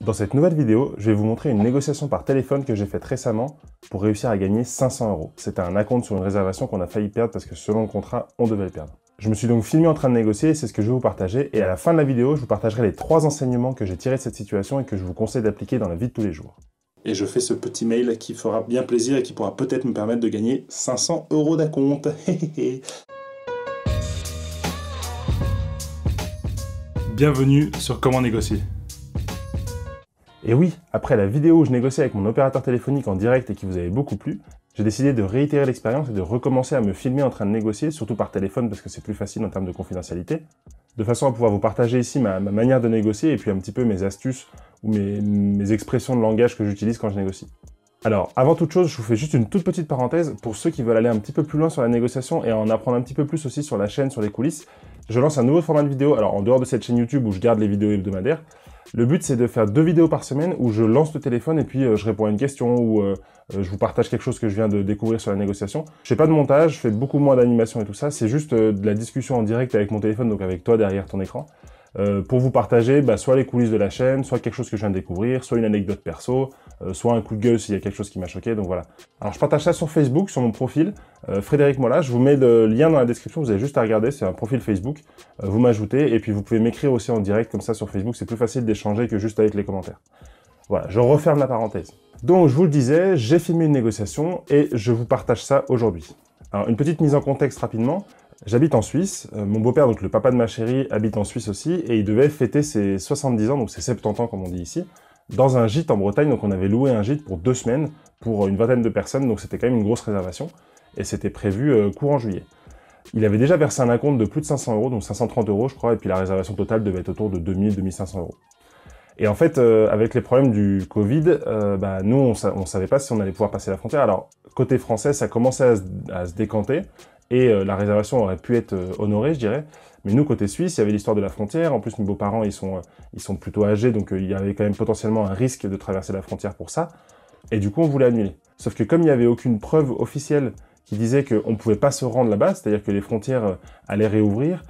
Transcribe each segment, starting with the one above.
Dans cette nouvelle vidéo, je vais vous montrer une négociation par téléphone que j'ai faite récemment pour réussir à gagner 500 €. C'était un acompte sur une réservation qu'on a failli perdre parce que selon le contrat, on devait le perdre. Je me suis donc filmé en train de négocier et c'est ce que je vais vous partager. Et à la fin de la vidéo, je vous partagerai les 3 enseignements que j'ai tirés de cette situation et que je vous conseille d'appliquer dans la vie de tous les jours. Et je fais ce petit mail qui fera bien plaisir et qui pourra peut-être me permettre de gagner 500 € d'acompte. Bienvenue sur Comment négocier. Et oui, après la vidéo où je négociais avec mon opérateur téléphonique en direct et qui vous avait beaucoup plu, j'ai décidé de réitérer l'expérience et de recommencer à me filmer en train de négocier, surtout par téléphone parce que c'est plus facile en termes de confidentialité, de façon à pouvoir vous partager ici ma manière de négocier et puis un petit peu mes astuces ou mes expressions de langage que j'utilise quand je négocie. Alors, avant toute chose, je vous fais juste une toute petite parenthèse pour ceux qui veulent aller un petit peu plus loin sur la négociation et en apprendre un petit peu plus aussi sur la chaîne, sur les coulisses. Je lance un nouveau format de vidéo, alors en dehors de cette chaîne YouTube où je garde les vidéos hebdomadaires. Le but, c'est de faire 2 vidéos par semaine où je lance le téléphone et puis je réponds à une question ou je vous partage quelque chose que je viens de découvrir sur la négociation. Je fais pas de montage, je fais beaucoup moins d'animation et tout ça. C'est juste de la discussion en direct avec mon téléphone, donc avec toi derrière ton écran, pour vous partager soit les coulisses de la chaîne, soit quelque chose que je viens de découvrir, soit une anecdote perso, soit un coup de gueule s'il y a quelque chose qui m'a choqué, donc voilà. Alors je partage ça sur Facebook, sur mon profil, Frédéric Molla, je vous mets le lien dans la description, vous avez juste à regarder, c'est un profil Facebook, vous m'ajoutez, et puis vous pouvez m'écrire aussi en direct comme ça sur Facebook, c'est plus facile d'échanger que juste avec les commentaires. Voilà, je referme la parenthèse. Donc je vous le disais, j'ai filmé une négociation et je vous partage ça aujourd'hui. Alors une petite mise en contexte rapidement. J'habite en Suisse, mon beau-père, donc le papa de ma chérie, habite en Suisse aussi, et il devait fêter ses 70 ans, donc ses 70 ans comme on dit ici, dans un gîte en Bretagne, donc on avait loué un gîte pour 2 semaines, pour une vingtaine de personnes, donc c'était quand même une grosse réservation, et c'était prévu courant juillet. Il avait déjà versé un acompte de plus de 500 €, donc 530 € je crois, et puis la réservation totale devait être autour de 2000-2500 €. Et en fait, avec les problèmes du Covid, nous, on savait pas si on allait pouvoir passer la frontière. Alors, côté français, ça commençait à se décanter, et la réservation aurait pu être honorée, je dirais. Mais nous, côté suisse, il y avait l'histoire de la frontière. En plus, mes beaux-parents, ils sont plutôt âgés, donc il y avait quand même potentiellement un risque de traverser la frontière pour ça. Et du coup, on voulait annuler. Sauf que comme il n'y avait aucune preuve officielle qui disait qu'on ne pouvait pas se rendre là-bas, c'est-à-dire que les frontières allaient réouvrir,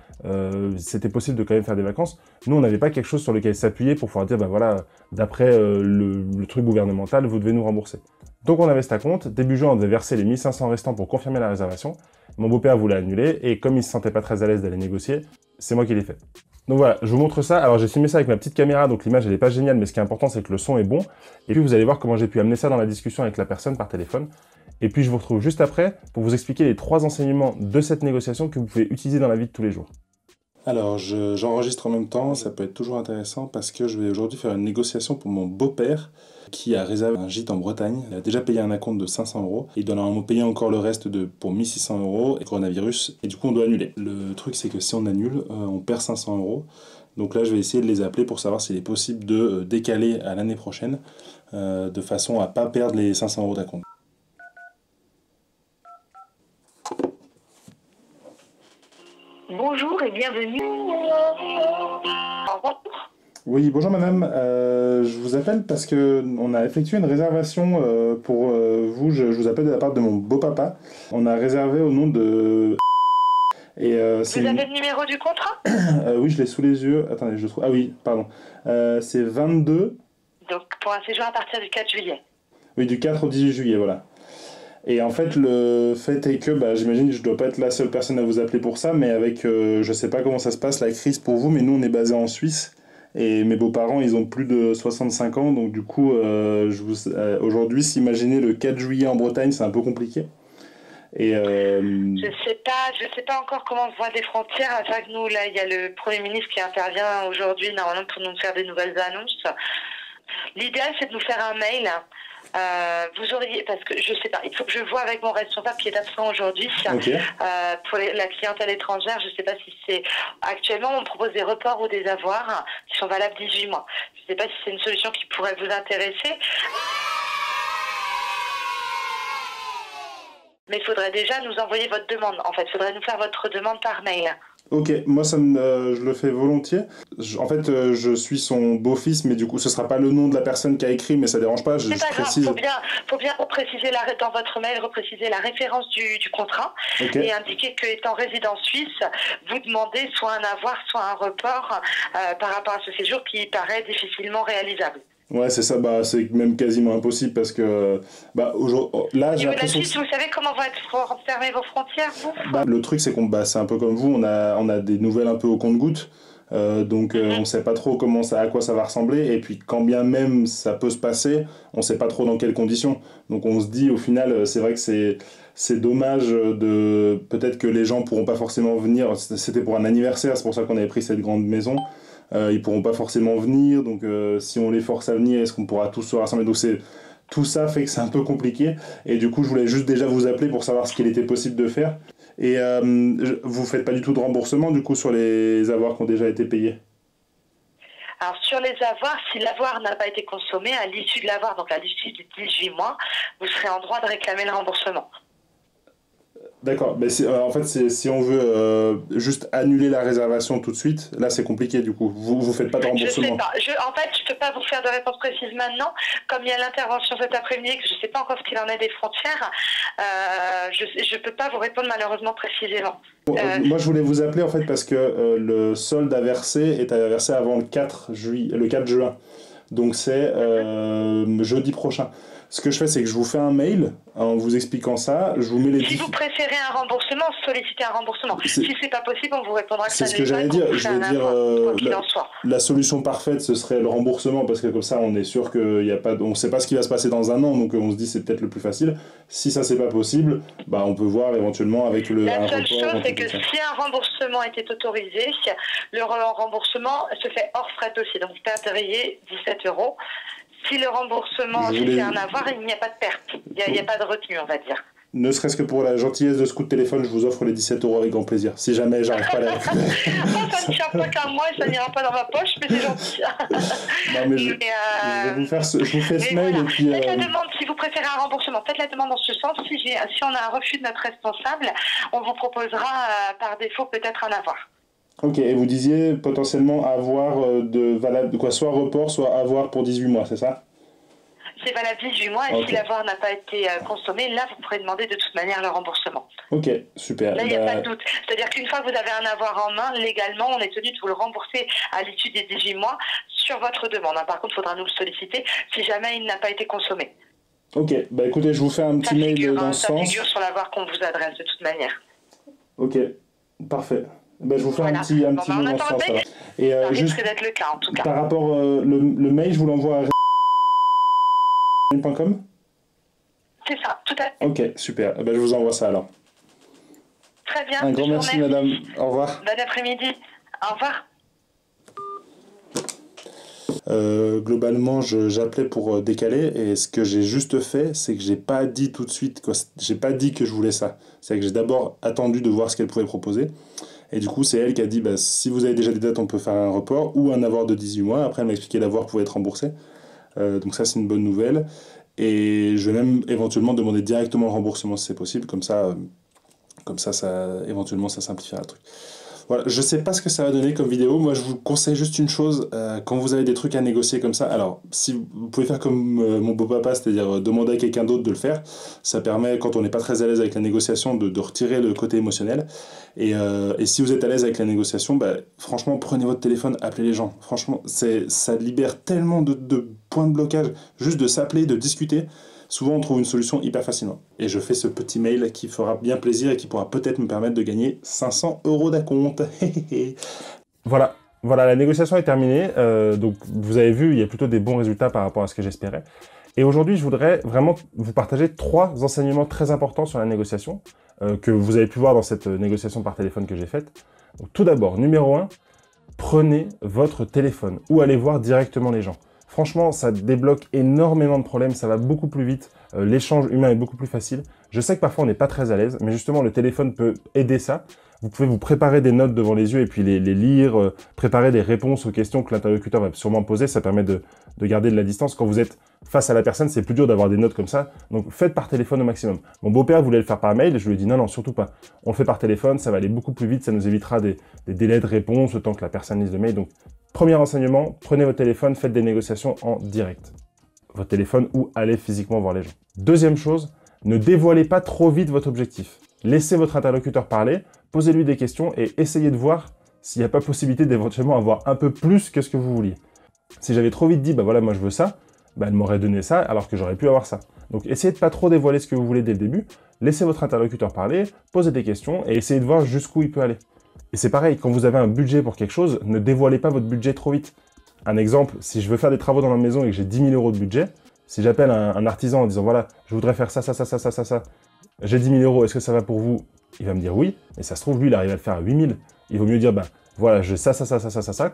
c'était possible de quand même faire des vacances. Nous, on n'avait pas quelque chose sur lequel s'appuyer pour pouvoir dire, voilà, d'après le truc gouvernemental, vous devez nous rembourser. Donc on avait cet acompte, début juin, on devait verser les 1500 restants pour confirmer la réservation. Mon beau-père voulait annuler, et comme il se sentait pas très à l'aise d'aller négocier, c'est moi qui l'ai fait. Donc voilà, je vous montre ça. Alors j'ai filmé ça avec ma petite caméra, donc l'image elle est pas géniale, mais ce qui est important c'est que le son est bon. Et puis vous allez voir comment j'ai pu amener ça dans la discussion avec la personne par téléphone. Et puis je vous retrouve juste après pour vous expliquer les 3 enseignements de cette négociation que vous pouvez utiliser dans la vie de tous les jours. Alors, j'enregistre en même temps, ça peut être toujours intéressant parce que je vais aujourd'hui faire une négociation pour mon beau-père qui a réservé un gîte en Bretagne. Il a déjà payé un acompte de 500 €. Il doit normalement payer encore le reste pour 1600 € et coronavirus. Et du coup, on doit annuler. Le truc, c'est que si on annule, on perd 500 €. Donc là, je vais essayer de les appeler pour savoir s'il est possible de décaler à l'année prochaine de façon à ne pas perdre les 500 € d'acompte. Bonjour et bienvenue. Oui, bonjour madame. Je vous appelle parce que on a effectué une réservation pour vous. Je vous appelle de la part de mon beau-papa. On a réservé au nom de... Et, Vous avez le numéro du contrat? Oui, je l'ai sous les yeux. Attendez, je le trouve. Ah oui, pardon. C'est 22... Donc pour un séjour à partir du 4 juillet. Oui, du 4 au 18 juillet, voilà. Et en fait, le fait est que, j'imagine que je dois pas être la seule personne à vous appeler pour ça, mais avec, je sais pas comment ça se passe, la crise pour vous, mais nous, on est basé en Suisse, et mes beaux-parents, ils ont plus de 65 ans, donc du coup, aujourd'hui, s'imaginer le 4 juillet en Bretagne, c'est un peu compliqué. Et je sais pas encore comment se voient les frontières. C'est vrai que nous, là, il y a le Premier ministre qui intervient aujourd'hui, normalement, pour nous faire des nouvelles annonces. L'idéal, c'est de nous faire un mail. Vous auriez, parce que je sais pas, il faut que je vois avec mon responsable qui est absent aujourd'hui. Okay. Pour la clientèle étrangère, je sais pas si c'est... Actuellement, on propose des reports ou des avoirs qui sont valables 18 mois. Je sais pas si c'est une solution qui pourrait vous intéresser. Mais il faudrait déjà nous envoyer votre demande. En fait, il faudrait nous faire votre demande par mail. Ok, moi je le fais volontiers. Je suis son beau-fils, mais du coup ce sera pas le nom de la personne qui a écrit, mais ça dérange pas, je précise. Faut bien repréciser dans votre mail, repréciser la référence du contrat, okay. Et indiquer qu'étant résident suisse, vous demandez soit un avoir, soit un report par rapport à ce séjour qui paraît difficilement réalisable. Ouais, c'est ça, bah, c'est même quasiment impossible parce que bah, là, Au j'ai niveau de la l'impression que Suisse, vous savez comment vont être fermées vos frontières, vous? bah, le truc, c'est qu'on bah, c'est un peu comme vous, on a des nouvelles un peu au compte-gouttes. Donc on Mhm. sait pas trop à quoi ça va ressembler et puis quand bien même ça peut se passer, on sait pas trop dans quelles conditions. Donc on se dit au final c'est vrai que c'est dommage de peut-être que les gens pourront pas forcément venir. C'était pour un anniversaire, c'est pour ça qu'on avait pris cette grande maison. Ils pourront pas forcément venir, donc si on les force à venir, est-ce qu'on pourra tous se rassembler? Donc c'est tout ça fait que c'est un peu compliqué et du coup je voulais juste déjà vous appeler pour savoir ce qu'il était possible de faire. Et vous faites pas du tout de remboursement du coup sur les avoirs qui ont déjà été payés? Alors sur les avoirs, si l'avoir n'a pas été consommé, à l'issue de l'avoir, donc à l'issue des 18 mois, vous serez en droit de réclamer le remboursement. D'accord, mais en fait, si on veut juste annuler la réservation tout de suite, là c'est compliqué du coup. Vous faites pas de Je sais remboursement. pas. En fait, je peux pas vous faire de réponse précise maintenant. Comme il y a l'intervention cet après-midi, que je sais pas encore ce qu'il en est des frontières, je peux pas vous répondre malheureusement précisément. Bon, moi je voulais vous appeler en fait parce que le solde à verser est à verser avant le 4 juin. Donc c'est jeudi prochain. Ce que je fais, c'est que je vous fais un mail en vous expliquant ça. Je vous mets les Si vous préférez un remboursement, sollicitez un remboursement. C'est Si c'est pas possible, on vous répondra que c'est ça ce que n'est pas j'allais qu'on dire. vous Je fait veux un dire, avoir, quoi qu'il en soit. la solution parfaite, ce serait le remboursement parce que comme ça, on est sûr qu'il y a pas, on sait pas ce qui va se passer dans un an, donc on se dit c'est peut-être le plus facile. Si ça c'est pas possible, bah on peut voir éventuellement avec un La seule report, chose, un c'est truc que comme ça. si un remboursement était autorisé, le remboursement se fait hors frais de dossier. Donc vous perdriez 17 euros. Si le remboursement, Je si voulais, c'est un avoir, il n'y a pas de perte. Il n'y a pas de retenue, on va dire. ne serait-ce que pour la gentillesse de ce coup de téléphone, je vous offre les 17 euros avec grand plaisir. Si jamais j'arrive pas à les récupérer. Oh, ça ne tient pas qu'à moi et ça n'ira pas dans ma poche, mais c'est gentil. Non mais je vais vous faire je vous fais ce mail Voilà. et puis Faites la demande si vous préférez un remboursement. Faites la demande en ce sens. Si on a un refus de notre responsable, on vous proposera par défaut peut-être un avoir. ok, et vous disiez potentiellement avoir valable de quoi, soit report, soit avoir pour 18 mois, c'est ça? C'est valable 18 mois et Ok. si l'avoir n'a pas été consommé, là vous pourrez demander de toute manière le remboursement. Ok, super. Là, il n'y a pas de doute. C'est-à-dire qu'une fois que vous avez un avoir en main, légalement, on est tenu de vous le rembourser à l'issue des 18 mois sur votre demande. Par contre, il faudra nous le solliciter si jamais il n'a pas été consommé. Ok, bah écoutez, je vous fais un petit mail dans ce Ça sens. figure sur l'avoir qu'on vous adresse de toute manière. Ok, parfait. Bah, je vous fais Voilà. un petit Bon, mail on dans ce attend sens. le mail. Et Ça juste risque d'être le cas en tout cas. par rapport le mail, je vous l'envoie à .com. C'est ça, tout à fait. Ok, super. Bah, je vous envoie ça alors. Très bien. Un grand je vous merci, remercie. madame. Au revoir. Bon après-midi. Au revoir. Globalement, j'appelais pour décaler et ce que j'ai juste fait, c'est que j'ai pas dit tout de suite, j'ai pas dit que je voulais ça. C'est que j'ai d'abord attendu de voir ce qu'elle pouvait proposer. Et du coup, c'est elle qui a dit, bah, si vous avez déjà des dates, on peut faire un report ou un avoir de 18 mois. Après, elle m'a expliqué l'avoir pouvait être remboursé. Donc ça, c'est une bonne nouvelle. Et je vais même éventuellement demander directement le remboursement si c'est possible. Comme ça, éventuellement, ça simplifiera le truc. Voilà, je sais pas ce que ça va donner comme vidéo. Moi, je vous conseille juste une chose. Quand vous avez des trucs à négocier comme ça, alors, si vous pouvez faire comme mon beau-papa, c'est-à-dire demander à quelqu'un d'autre de le faire, ça permet, quand on n'est pas très à l'aise avec la négociation, de retirer le côté émotionnel. Et si vous êtes à l'aise avec la négociation, bah, franchement, prenez votre téléphone, appelez les gens. Franchement, ça libère tellement de points de blocage, juste de s'appeler, de discuter. Souvent, on trouve une solution hyper facilement. Et je fais ce petit mail qui fera bien plaisir et qui pourra peut-être me permettre de gagner 500 € d'acompte. Voilà, la négociation est terminée. Donc, vous avez vu, il y a plutôt des bons résultats par rapport à ce que j'espérais. Et aujourd'hui, je voudrais vraiment vous partager 3 enseignements très importants sur la négociation que vous avez pu voir dans cette négociation par téléphone que j'ai faite. Donc, tout d'abord, numéro 1, prenez votre téléphone ou allez voir directement les gens. Franchement, ça débloque énormément de problèmes, ça va beaucoup plus vite, l'échange humain est beaucoup plus facile. Je sais que parfois on n'est pas très à l'aise, mais justement le téléphone peut aider ça. Vous pouvez vous préparer des notes devant les yeux et puis les lire, préparer des réponses aux questions que l'interlocuteur va sûrement poser, ça permet de garder de la distance. Quand vous êtes face à la personne, c'est plus dur d'avoir des notes comme ça, donc faites par téléphone au maximum. Mon beau-père voulait le faire par mail, je lui ai dit non, surtout pas. On le fait par téléphone, ça va aller beaucoup plus vite, ça nous évitera des délais de réponse, le temps que la personne lise le mail. Donc, premier enseignement, prenez votre téléphone, faites des négociations en direct. Votre téléphone ou allez physiquement voir les gens. Deuxième chose, ne dévoilez pas trop vite votre objectif. Laissez votre interlocuteur parler, posez-lui des questions et essayez de voir s'il n'y a pas possibilité d'éventuellement avoir un peu plus que ce que vous vouliez. Si j'avais trop vite dit, bah voilà, moi je veux ça, bah, elle m'aurait donné ça alors que j'aurais pu avoir ça. Donc essayez de pas trop dévoiler ce que vous voulez dès le début, laissez votre interlocuteur parler, posez des questions et essayez de voir jusqu'où il peut aller. Et c'est pareil, quand vous avez un budget pour quelque chose, ne dévoilez pas votre budget trop vite. Un exemple, si je veux faire des travaux dans ma maison et que j'ai 10 000 € de budget, si j'appelle un artisan en disant voilà, je voudrais faire ça, j'ai 10 000 €, est-ce que ça va pour vous? Il va me dire oui, et ça se trouve, lui, il arrive à le faire à 8 000. Il vaut mieux dire, ben voilà, j'ai ça,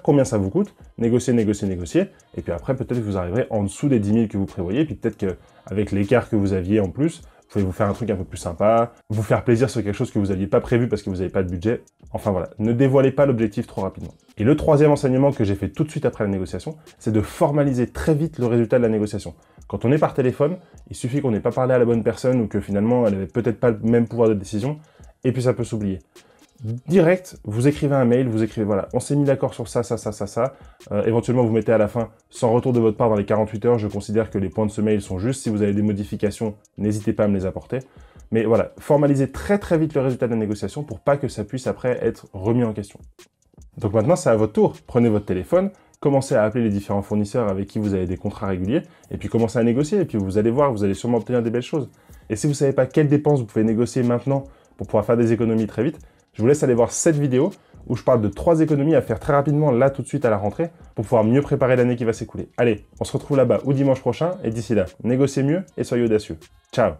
combien ça vous coûte? Négocier, et puis après, peut-être que vous arriverez en dessous des 10 000 que vous prévoyez, puis peut-être qu'avec l'écart que vous aviez en plus, vous pouvez vous faire un truc un peu plus sympa, vous faire plaisir sur quelque chose que vous n'aviez pas prévu parce que vous n'avez pas de budget. Enfin voilà, ne dévoilez pas l'objectif trop rapidement. Et le troisième enseignement que j'ai fait tout de suite après la négociation, c'est de formaliser très vite le résultat de la négociation. Quand on est par téléphone, il suffit qu'on n'ait pas parlé à la bonne personne ou que finalement elle n'avait peut-être pas le même pouvoir de décision, et puis ça peut s'oublier. Direct, vous écrivez un mail, vous écrivez voilà, on s'est mis d'accord sur ça, éventuellement vous mettez à la fin, sans retour de votre part dans les 48 heures, je considère que les points de ce mail sont justes, si vous avez des modifications, n'hésitez pas à me les apporter. Mais voilà, formalisez très très vite le résultat de la négociation pour pas que ça puisse après être remis en question. Donc maintenant c'est à votre tour, prenez votre téléphone, commencez à appeler les différents fournisseurs avec qui vous avez des contrats réguliers, et puis commencez à négocier, et puis vous allez voir, vous allez sûrement obtenir des belles choses. Et si vous ne savez pas quelles dépenses vous pouvez négocier maintenant pour pouvoir faire des économies très vite, je vous laisse aller voir cette vidéo où je parle de 3 économies à faire très rapidement, là tout de suite à la rentrée, pour pouvoir mieux préparer l'année qui va s'écouler. Allez, on se retrouve là-bas ou dimanche prochain, et d'ici là, négociez mieux et soyez audacieux. Ciao!